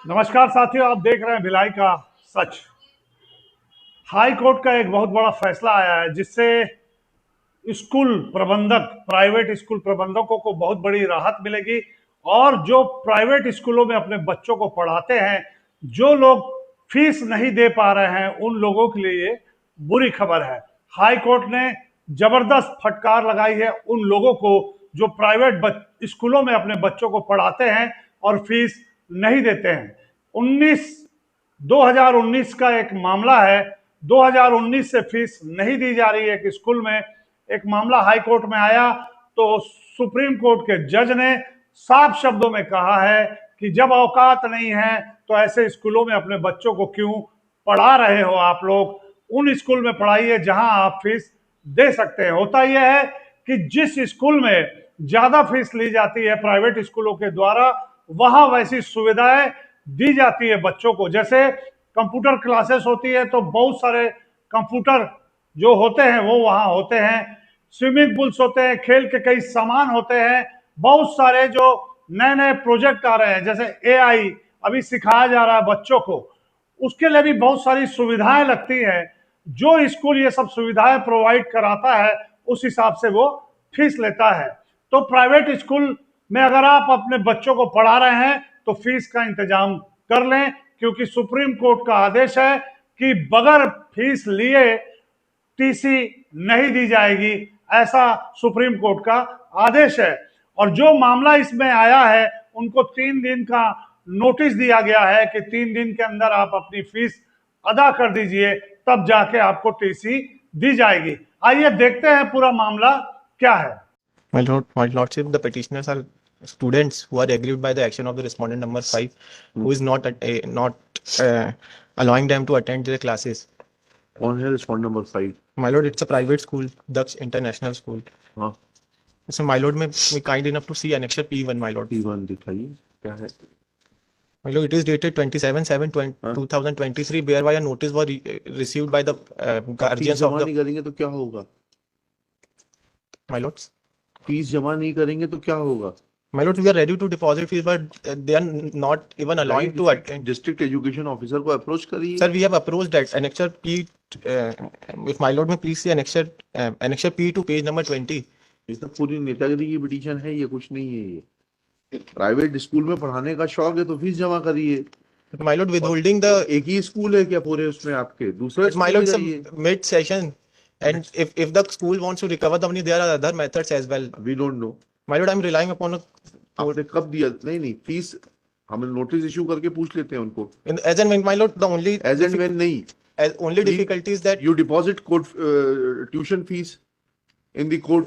नमस्कार साथियों, आप देख रहे हैं भिलाई का सच। हाई कोर्ट का एक बहुत बड़ा फैसला आया है जिससे स्कूल प्रबंधक, प्राइवेट स्कूल प्रबंधकों को बहुत बड़ी राहत मिलेगी। और जो प्राइवेट स्कूलों में अपने बच्चों को पढ़ाते हैं, जो लोग फीस नहीं दे पा रहे हैं, उन लोगों के लिए ये बुरी खबर है। हाई कोर्ट ने जबरदस्त फटकार लगाई है उन लोगों को जो प्राइवेट स्कूलों में अपने बच्चों को पढ़ाते हैं और फीस नहीं देते हैं। 2019 का एक मामला है। 2019 से फीस नहीं दी जा रही है एक स्कूल में। एक मामला हाई कोर्ट में आया तो सुप्रीम कोर्ट के जज ने साफ शब्दों में कहा है कि जब औकात नहीं है तो ऐसे स्कूलों में अपने बच्चों को क्यों पढ़ा रहे हो आप लोग। उन स्कूल में पढ़ाइए जहां आप फीस दे सकते हैं। होता यह है कि जिस स्कूल में ज्यादा फीस ली जाती है प्राइवेट स्कूलों के द्वारा, वहां वैसी सुविधाएं दी जाती है बच्चों को। जैसे कंप्यूटर क्लासेस होती है तो बहुत सारे कंप्यूटर जो होते हैं वो वहां होते हैं। स्विमिंग पूल्स होते हैं, खेल के कई सामान होते हैं। बहुत सारे जो नए नए प्रोजेक्ट आ रहे हैं, जैसे एआई अभी सिखाया जा रहा है बच्चों को, उसके लिए भी बहुत सारी सुविधाएं लगती हैं। जो स्कूल ये सब सुविधाएं प्रोवाइड कराता है उस हिसाब से वो फीस लेता है। तो प्राइवेट स्कूल में अगर आप अपने बच्चों को पढ़ा रहे हैं तो फीस का इंतजाम कर लें, क्योंकि सुप्रीम कोर्ट का आदेश है कि बगैर फीस लिए टीसी नहीं दी जाएगी। ऐसा सुप्रीम कोर्ट का आदेश है। और जो मामला इसमें आया है उनको 3 दिन का नोटिस दिया गया है कि 3 दिन के अंदर आप अपनी फीस अदा कर दीजिए, तब जाके आपको टीसी दी जाएगी। आइए देखते हैं पूरा मामला क्या है। My Lordship, the petitioners are students who are aggrieved by the action of the respondent number 5, who is not allowing them to attend their classes. कौन है respond number 5? My Lord, it's a private school, Daksh International School. हाँ, So, my Lord, may be kind enough to see annexure P1, my Lord. P1 दिखाइए क्या है। My Lord, it is dated 27/7/2023, whereby a notice was received by the fees guardians of जमा the. नहीं करेंगे तो क्या होगा? My Lords. फीस जमा नहीं करेंगे तो क्या होगा? My Lord, we are ready to deposit fees, but they are not even allowing to attend. District education officer को अप्रोच करिए। Sir, we have approached that annexure P. If my lord may please see annexure P to page number 20. ये तो पूरी नेतागिरी की petition है, ये कुछ नहीं है। ये प्राइवेट स्कूल में पढ़ाने का शौक है तो फीस जमा करिए। My lord, withholding the. एक ही स्कूल है क्या पूरे उसमें आपके? दूसरा My स्कूल lord, में some जाइए। mid session, and if the school wants to recover the money, there are other methods as well. We don't know. My lord, I'm relying upon आपने कब दिया? नहीं, फीस हम नोटिस इशू करके पूछ लेते हैं उनको। as and when, my lord, the only as and when नहीं, only difficulty is that you deposit court tuition fees in the court.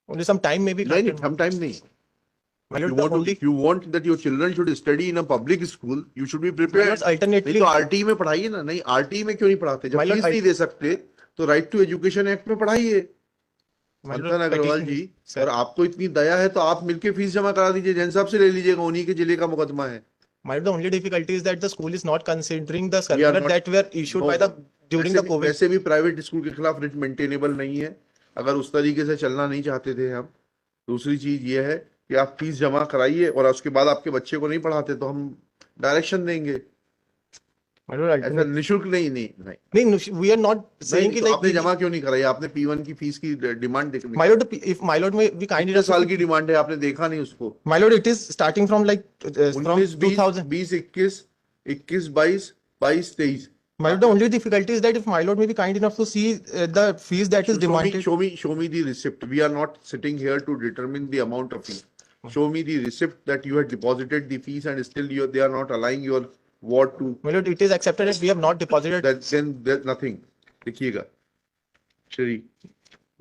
only some time may be नहीं, granted. sometime नहीं. My You lord, the want to, only. if you want that your children should study in a public school, you should be My prepared. lord, alternately. नहीं तो RT में पढ़ाइए ना। नहीं, RT में क्यों नहीं पढ़ाते? जब My lord, फीस नहीं दे सकते तो राइट टू एजुकेशन एक्ट में पढ़ाइए। My lord, मंथन अग्रवाल जी, petition- अगर आपको इतनी दया है तो आप मिलके फीस जमा करा दीजिए, जैन साहब से ले लीजिएगा, उन्हीं के जिले का मुकदमा है। My lord, the only difficulty is that the school is not considering the We are circular not- that were issued by the during the COVID. वैसे भी प्राइवेट स्कूल के खिलाफ रिट मेंटेनेबल नहीं है। अगर उस तरीके से चलना नहीं चाहते थे हम। दूसरी चीज ये है कि आप फीस जमा कराइए और उसके बाद आपके बच्चे को नहीं पढ़ाते तो हम डायरेक्शन देंगे। My lord, ऐसा alternately. निःशुल्क नहीं नहीं नहीं, नहीं, no, we are not saying नहीं कि तो like आपने we- जमा क्यों नहीं कराई? आपने P1 की फीस की डिमांड देखनी। My lord, if my lord may be kind कितने enough. साल की डिमांड है? आपने देखा नहीं उसको? My lord, it is starting from like from 19 20 2000. 20 21 21 22 22 23। My lord, the only difficulty is that if my lord may be kind enough to see the fees that is demanded. Show me the receipt. We are not sitting here to determine the amount of fee. Show me the receipt that you had deposited the fees and still they are not allowing your ward to. My lord, it is accepted that we have not deposited. Then there's nothing. देखिएगा, श्री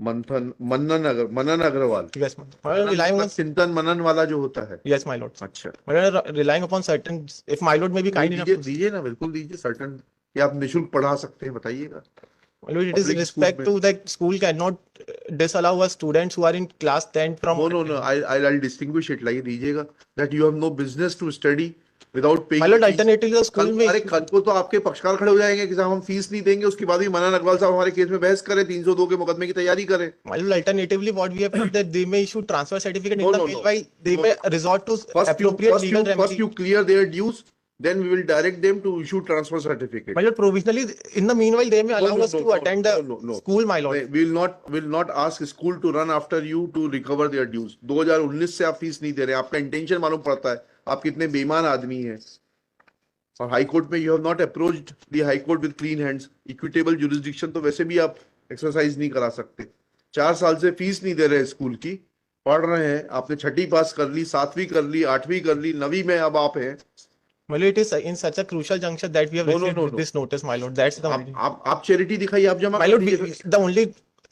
मनन Agarwal. Yes, my lord. My lord, relying on. चिंतन मनन वाला जो होता है। Yes, my lord. अच्छा, My lord, relying upon certain. If my lord may be kind enough. दीजिए दीजिए ना, बिल्कुल दीजिए। सर्टन कि आप निःशुल्क पढ़ा सकते हैं, बताइएगा। My lord, it is Public respect school to that school cannot disallow us students who are in class 10 from. No. I'll distinguish it. लाइए दीजिएगा that you have no business to study without paying. My lord, alternatively the school अरे में कल को तो आपके पक्षकार खड़े हो जाएंगे कि साहब हम फीस नहीं देंगे, उसके बाद भी मनन अग्रवाल साहब हमारे केस में बहस करें, 302 के मुकदमे की तैयारी करें। my lord, alternatively what we have said that they may issue transfer certificate No, in the no, no. meanwhile they No, may no. resort to First appropriate legal first remedy. you clear their dues, then we will direct them to issue transfer certificate. My lord, provisionally in the meanwhile they may allow us to attend the no. school, my lord. We will not ask school to run after you to recover their dues. 2019 से आप fees नहीं दे रहे, आपका intention मालूम पड़ता है आप कितने बेईमान आदमी हैं। और हाई कोर्ट में you have not approached the high court with clean hands. Equitable jurisdiction तो वैसे भी आप एक्सरसाइज नहीं करा सकते। 4 साल से फीस नहीं दे रहे स्कूल की, पढ़ रहे हैं, आपने 6ठी पास कर ली, 7वीं कर ली, 8वीं कर ली, 9वीं में अब आप हैं। My lord, it is in such a crucial juncture that we have received this notice, my lord. That's the only. आप चैरिटी दिखाइए, आप जमा My कर lord, दीजिए। the only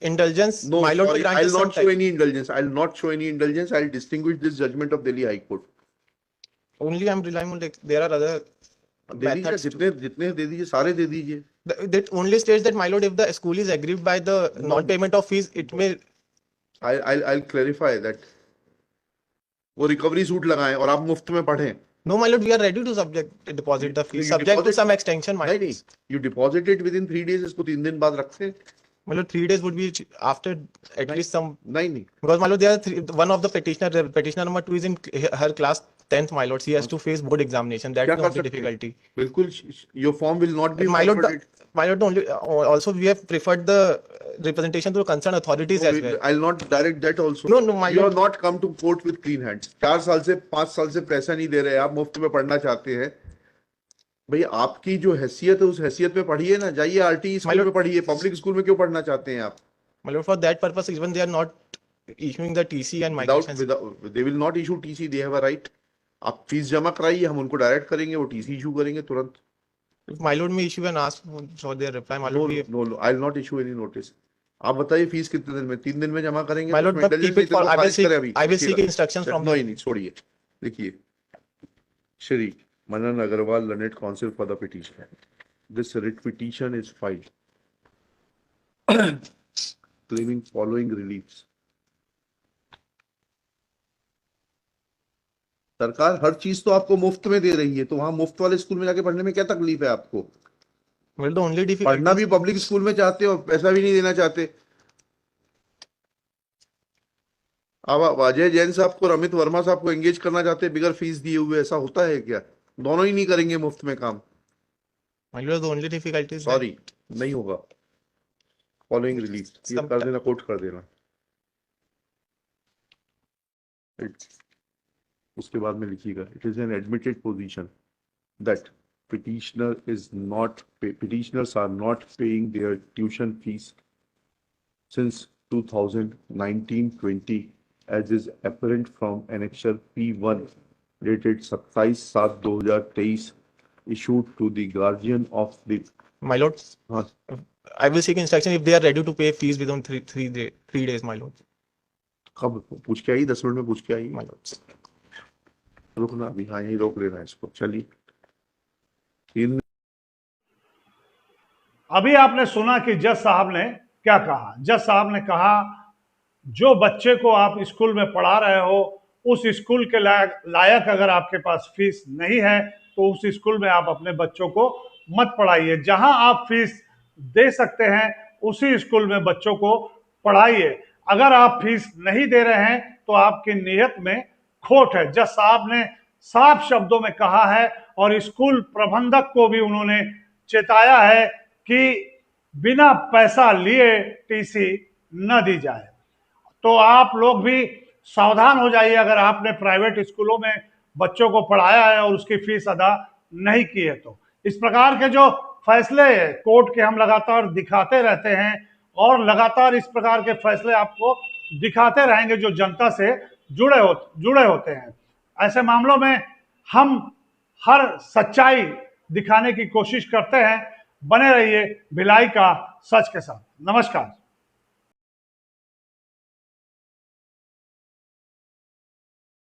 indulgence, No, my lord, to sorry, grant I'll us some not show time. any indulgence. I'll not show any indulgence. I'll distinguish this judgment of Delhi High Court. Only I'm relying on, like, there are other दे दीजिए, methods. जितने दे दीजिए, सारे दे दीजिए। That only states that, my lord, if the school is aggrieved by the non-payment of fees, it may. I'll clarify that. वो recovery suit लगाएं और आप मुफ्त में पढ़ें। No, my lord, we are ready to deposit the fees, You subject to deposit- some extension, my नहीं lord. नहीं, you deposit it within 3 days, इसको 3 दिन बाद रखते हैं। My lord, 3 days would be after at least some, नहीं because, my lord, there are one of the petitioner number 2 is in her class 10th, my lord. She has to face board examination. That's क्या the कर only सकते हैं? difficulty. बिल्कुल, your form will not be My lord, forwarded. my lord, only also we have preferred the representation to concerned authorities as well. I'll not direct that also. No, my You lord. have not come to court with clean hands. 4 साल से 5 साल से पैसा नहीं दे रहे, आप मुफ्त में पढ़ना चाहते हैं। भाई आपकी जो हैसियत है उस हैसियत में पढ़िए ना, जाइए आरटी स्कूल में पढ़िए, पब्लिक स्कूल में क्यों पढ़ना चाहते हैं आप? My lord, for that purpose, even they are not issuing the TC and migrations. They will not issue TC, they have a right. आप फीस जमा कराइए, हम उनको डायरेक्ट करेंगे, वो टीसी इशू करेंगे तुरंत। If my lord may issue and ask for their reply, my lord, No, I'll not issue any notice. आप बताइए फीस कितने दिन में? 3 दिन में जमा करेंगे? my lord, उसमें but keep indulgence it for, नहीं तो खारिज करें अभी। I will seek instructions from नहीं नहीं, छोड़िए। देखिए, श्री मनन Agarwal, Learned Counsel for the petitioner. This writ petition is filed claiming following reliefs. सरकार हर चीज तो आपको मुफ्त में दे रही है, तो वहां मुफ्त वाले स्कूल में जाके पढ़ने में क्या तकलीफ है आपको? well, the only difficulty, पढ़ना भी पब्लिक स्कूल में चाहते हो, पैसा भी नहीं देना चाहते। अब अजय जैन साहब को, रमित वर्मा साहब को एंगेज करना चाहते हैं बिगर फीस दिए हुए, ऐसा होता है क्या? दोनों ही नहीं करेंगे मुफ्त में काम। my lord, the only difficulty is sorry, नहीं होगा। फॉलोइंग रिलीफ ये कर देना, कोट कर देना। उसके बाद में लिखिएगा, it is an admitted position that petitioners are not paying their tuition fees since 2019-20 as is apparent from annexure P1 dated 27/7/2023 issued to the guardian of the my lord, I will seek instruction if they are ready to pay fees within 3 days, my lord. कब पूछ के आई? 10 minute में पूछ के आई? My lord, रुकना अभी, हाँ यही रोक लेना इसको। चलिए, अभी आपने सुना कि जज साहब ने क्या कहा। जज साहब ने कहा जो बच्चे को आप स्कूल में पढ़ा रहे हो उस स्कूल के लायक अगर आपके पास फीस नहीं है तो उस स्कूल में आप अपने बच्चों को मत पढ़ाइए। जहां आप फीस दे सकते हैं उसी स्कूल में बच्चों को पढ़ाइए। अगर आप फीस नहीं दे रहे हैं तो आपकी नीयत में खोट है। जज साहब ने साफ शब्दों में कहा है और स्कूल प्रबंधक को भी उन्होंने चेताया है कि बिना पैसा लिए टीसी न दी जाए। तो आप लोग भी सावधान हो जाइए अगर आपने प्राइवेट स्कूलों में बच्चों को पढ़ाया है और उसकी फीस अदा नहीं की है तो। इस प्रकार के जो फैसले कोर्ट के हम लगातार दिखाते रहते हैं और लगातार इस प्रकार के फैसले आपको दिखाते रहेंगे जो जनता से जुड़े होते हैं। ऐसे मामलों में हम हर सच्चाई दिखाने की कोशिश करते हैं। बने रहिए भिलाई का सच के साथ। नमस्कार।